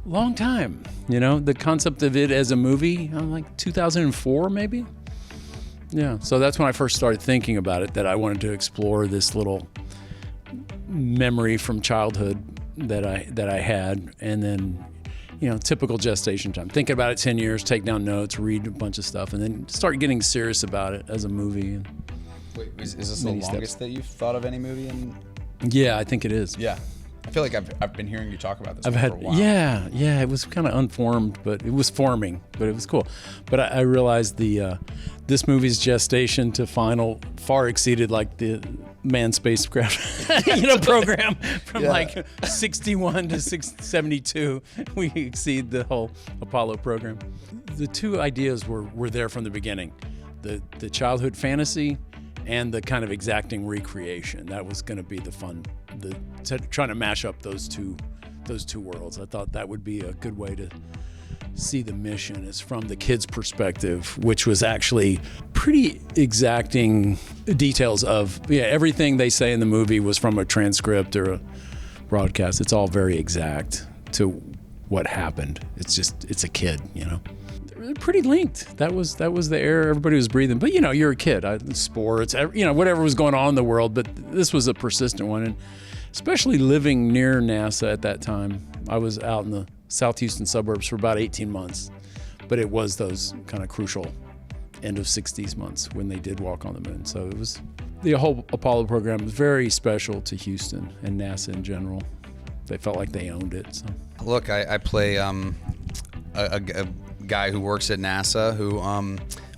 Long time. You know, the concept of it as a movie, like 2004 maybe. Yeah, so that's when I first started thinking about it, that I wanted to explore this little memory from childhood that I had, and then, you know, typical gestation time. Thinking about it 10 years, take down notes, read a bunch of stuff, and then start getting serious about it as a movie. Wait, is this the longest that you've thought of any movie? Yeah, I think it is. Yeah. I feel like I've been hearing you talk about this for a while. Yeah, it was kind of unformed, but it was forming, but it was cool. But I realized this movie's gestation to final far exceeded like the manned spacecraft program from like 61 to 72. We exceed the whole Apollo program. The two ideas were there from the beginning. The childhood fantasy and the kind of exacting recreation. That was going to be the fun, trying to mash up those two worlds. I thought that would be a good way to see the mission is from the kids' perspective, which was actually pretty exacting details of everything they say in the movie was from a transcript or a broadcast. It's all very exact to what happened. It's a kid, you know. They're pretty linked. That was the air everybody was breathing. But, you know, you're a kid. Sports, whatever was going on in the world. But this was a persistent one. And especially living near NASA at that time. I was out in the South Houston suburbs for about 18 months. But it was those kind of crucial end of 60s months when they did walk on the moon. So it was, the whole Apollo program was very special to Houston and NASA in general. They felt like they owned it. So. Look, I play a guy who works at NASA who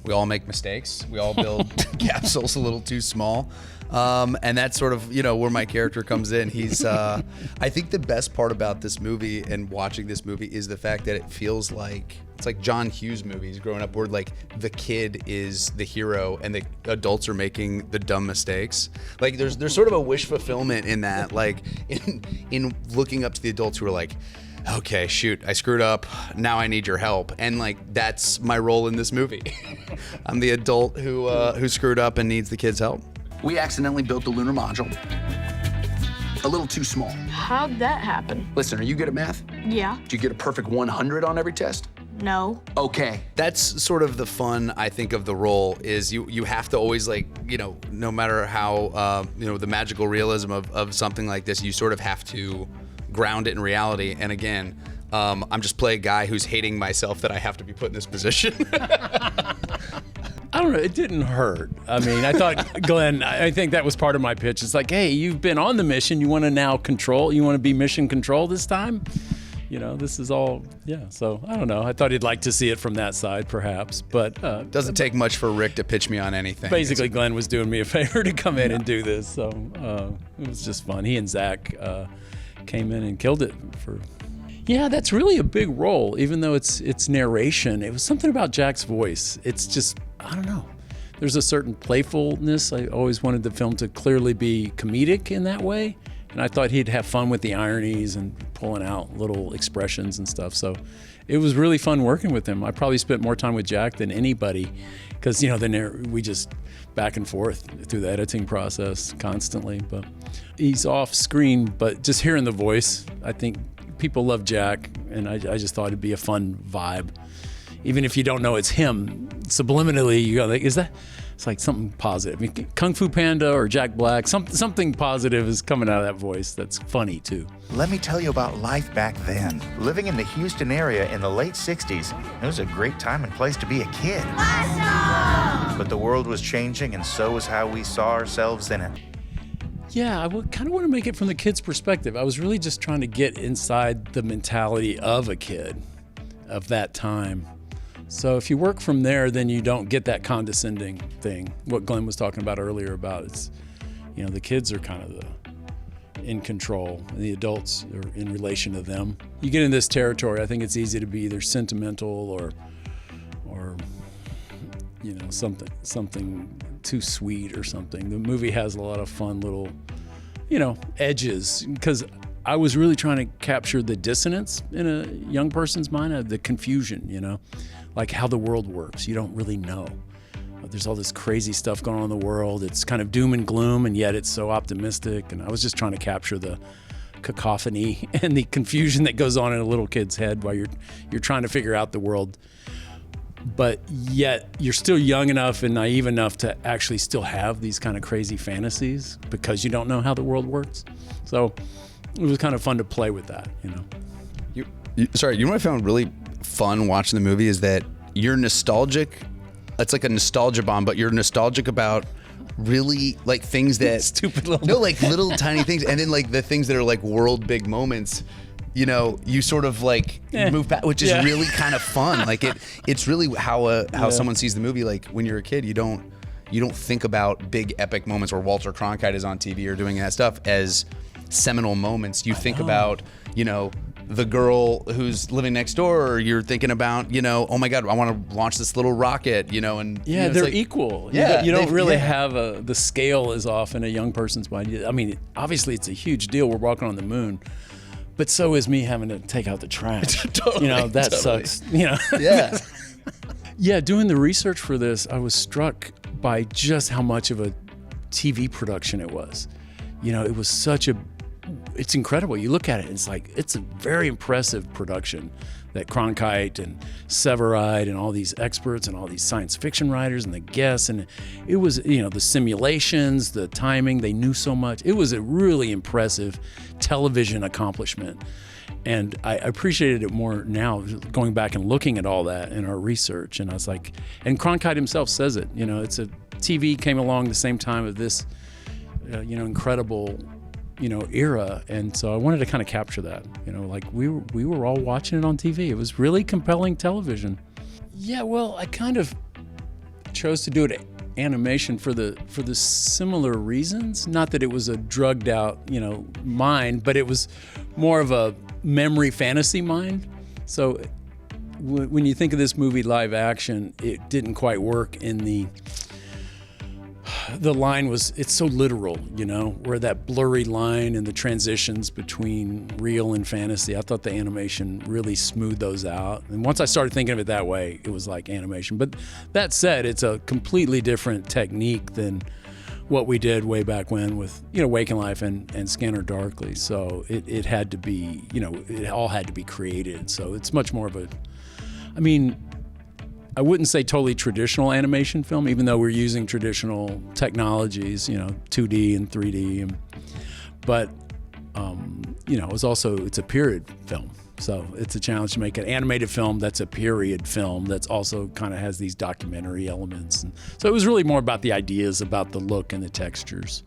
we all make mistakes. We all build capsules a little too small. And that's sort of, where my character comes in. He's, I think the best part about this movie and watching this movie is the fact that it feels like, it's like John Hughes movies growing up where like the kid is the hero and the adults are making the dumb mistakes. Like there's sort of a wish fulfillment in that, like in looking up to the adults who are like, okay, shoot, I screwed up. Now I need your help. And like, that's my role in this movie. I'm the adult who screwed up and needs the kid's help. We accidentally built the lunar module a little too small. How'd that happen? Listen, are you good at math? Yeah. Did you get a perfect 100 on every test? No. Okay. That's sort of the fun, I think, of the role is you have to always like, no matter how, the magical realism of something like this, you sort of have to ground it in reality. And again, I'm just playing a guy who's hating myself that I have to be put in this position. I don't know. It didn't hurt. I mean, I thought, Glenn, I think that was part of my pitch. It's like, hey, you've been on the mission. You want to now control. You want to be mission control this time? This is all, yeah. So I don't know. I thought he'd like to see it from that side, perhaps. But doesn't take much for Rick to pitch me on anything. Basically, Glenn was doing me a favor to come in and do this. So it was just fun. He and Zach came in and killed it for. Yeah, that's really a big role, even though it's narration. It was something about Jack's voice. It's just, I don't know. There's a certain playfulness. I always wanted the film to clearly be comedic in that way. And I thought he'd have fun with the ironies and pulling out little expressions and stuff. So it was really fun working with him. I probably spent more time with Jack than anybody because, we just back and forth through the editing process constantly. But he's off screen, but just hearing the voice, I think people love Jack, and I just thought it'd be a fun vibe. Even if you don't know it's him, subliminally you go like, is that? It's like something positive. I mean, Kung Fu Panda or Jack Black, something positive is coming out of that voice that's funny too. Let me tell you about life back then. Living in the Houston area in the late 60s, it was a great time and place to be a kid. Awesome! But the world was changing, and so was how we saw ourselves in it. Yeah, I kind of want to make it from the kid's perspective. I was really just trying to get inside the mentality of a kid of that time. So if you work from there, then you don't get that condescending thing. What Glenn was talking about earlier about it's, the kids are kind of in control and the adults are in relation to them. You get in this territory, I think it's easy to be either sentimental or something too sweet or something. The movie has a lot of fun little, edges because I was really trying to capture the dissonance in a young person's mind, the confusion, like how the world works. You don't really know. There's all this crazy stuff going on in the world. It's kind of doom and gloom, and yet it's so optimistic. And I was just trying to capture the cacophony and the confusion that goes on in a little kid's head while you're trying to figure out the world. But yet you're still young enough and naive enough to actually still have these kind of crazy fantasies because you don't know how the world works. So it was kind of fun to play with that, you know. You know what I found really fun watching the movie is that you're nostalgic. It's like a nostalgia bomb, but you're nostalgic about really like things that stupid little like little tiny things, and then like the things that are like world big moments. You know, you sort of like move back, which is really kind of fun. Like it's really how someone sees the movie. Like when you're a kid, you don't think about big epic moments where Walter Cronkite is on TV or doing that stuff as seminal moments. You think about, you know, the girl who's living next door, or you're thinking about, you know, oh my God, I want to launch this little rocket, you know, and yeah, you know, they're like, equal. Yeah, you don't really have the scale is off in a young person's mind. I mean, obviously it's a huge deal. We're walking on the moon. But so is me having to take out the trash. Totally, you know, that sucks. You know. Yeah. Yeah, doing the research for this, I was struck by just how much of a TV production it was. You know, it was it's incredible. You look at it, it's like, it's a very impressive production that Cronkite and Severide and all these experts and all these science fiction writers and the guests, and it was, you know, the simulations, the timing, they knew so much. It was a really impressive television accomplishment. And I appreciated it more now, going back and looking at all that in our research. And I was like, and Cronkite himself says it, you know, TV came along the same time of this, you know, incredible, you know, era. And so I wanted to kind of capture that, you know, like we were all watching it on TV. It was really compelling television. Yeah, well, I kind of chose to do it animation for the similar reasons. Not that it was a drugged out, you know, mind, but it was more of a memory fantasy mind. So when you think of this movie live action, it didn't quite work in the line was, it's so literal, you know, where that blurry line and the transitions between real and fantasy. I thought the animation really smoothed those out. And once I started thinking of it that way, it was like animation. But that said, it's a completely different technique than what we did way back when with, you know, Waking Life and Scanner Darkly. So it had to be, you know, it all had to be created. So it's much more of I wouldn't say totally traditional animation film, even though we're using traditional technologies, you know, 2D and 3D. But, you know, it's a period film. So it's a challenge to make an animated film that's a period film that's also kind of has these documentary elements. And so it was really more about the ideas, about the look and the textures.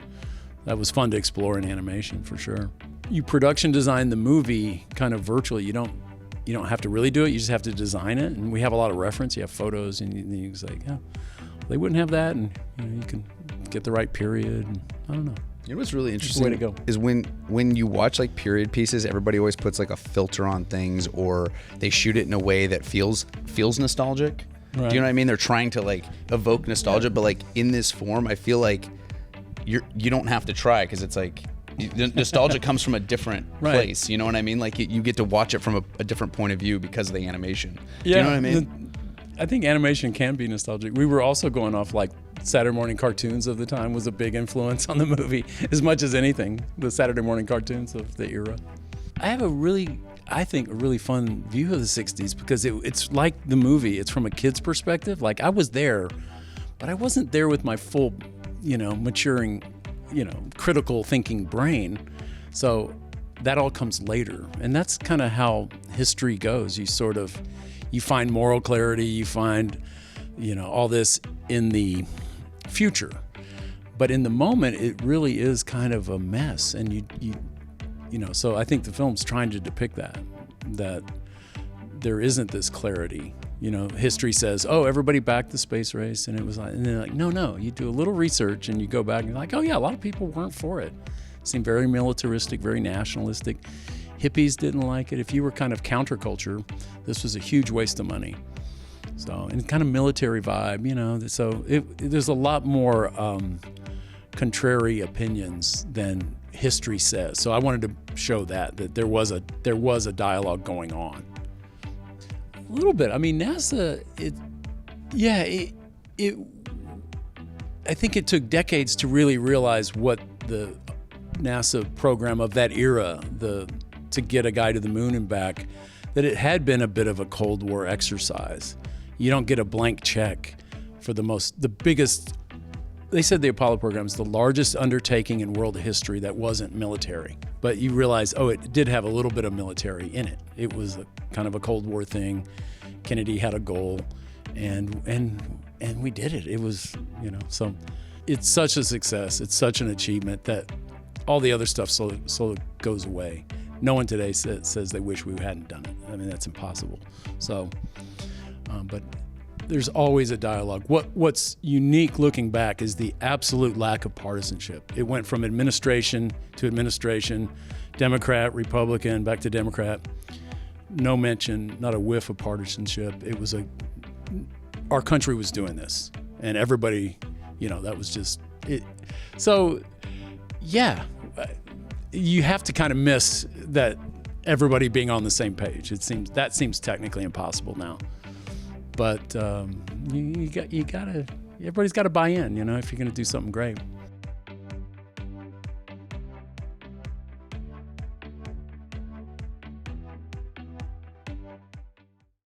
That was fun to explore in animation for sure. You production design the movie kind of virtually. You don't have to really do it. You just have to design it. And we have a lot of reference. You have photos, and you can say, yeah, they wouldn't have that. And you know, you can get the right period. And I don't know. You know what's really interesting way to go. Is when you watch like period pieces, everybody always puts like a filter on things, or they shoot it in a way that feels nostalgic. Right. Do you know what I mean? They're trying to like evoke nostalgia, but like in this form, I feel like you don't have to try, because it's like, nostalgia comes from a different place. You know what I mean? Like you get to watch it from a different point of view because of the animation. Yeah, you know what I mean? I think animation can be nostalgic. We were also going off like Saturday morning cartoons of the time was a big influence on the movie, as much as anything. The Saturday morning cartoons of the era. I have a really fun view of the 60s because it's like the movie. It's from a kid's perspective. Like I was there, but I wasn't there with my full, you know, maturing, you know, critical thinking brain. So that all comes later. And that's kind of how history goes. You find moral clarity, you find, you know, all this in the future. But in the moment, it really is kind of a mess. And you know, so I think the film's trying to depict that there isn't this clarity. You know, history says, oh, everybody backed the space race. And it was like, and they're like, no, you do a little research and you go back and you're like, oh yeah, a lot of people weren't for it. It seemed very militaristic, very nationalistic. Hippies didn't like it. If you were kind of counterculture, this was a huge waste of money. So, and kind of military vibe, you know, so there's a lot more contrary opinions than history says. So I wanted to show that there was a dialogue going on. A little bit. I mean, NASA, I think it took decades to really realize what the NASA program of that era, to get a guy to the moon and back, that it had been a bit of a Cold War exercise. You don't get a blank check for the biggest. They said the Apollo program is the largest undertaking in world history that wasn't military. But you realize, it did have a little bit of military in it. It was kind of a Cold War thing. Kennedy had a goal, and we did it. It was, so it's such a success. It's such an achievement that all the other stuff sort of goes away. No one today says they wish we hadn't done it. I mean, that's impossible. So, but there's always a dialogue. What's unique looking back is the absolute lack of partisanship. It went from administration to administration, Democrat, Republican, back to Democrat. No mention, not a whiff of partisanship. It was our country was doing this, and everybody, that was just it. So, yeah, you have to kind of miss that everybody being on the same page. That seems technically impossible now. But everybody's got to buy in, if you're going to do something great.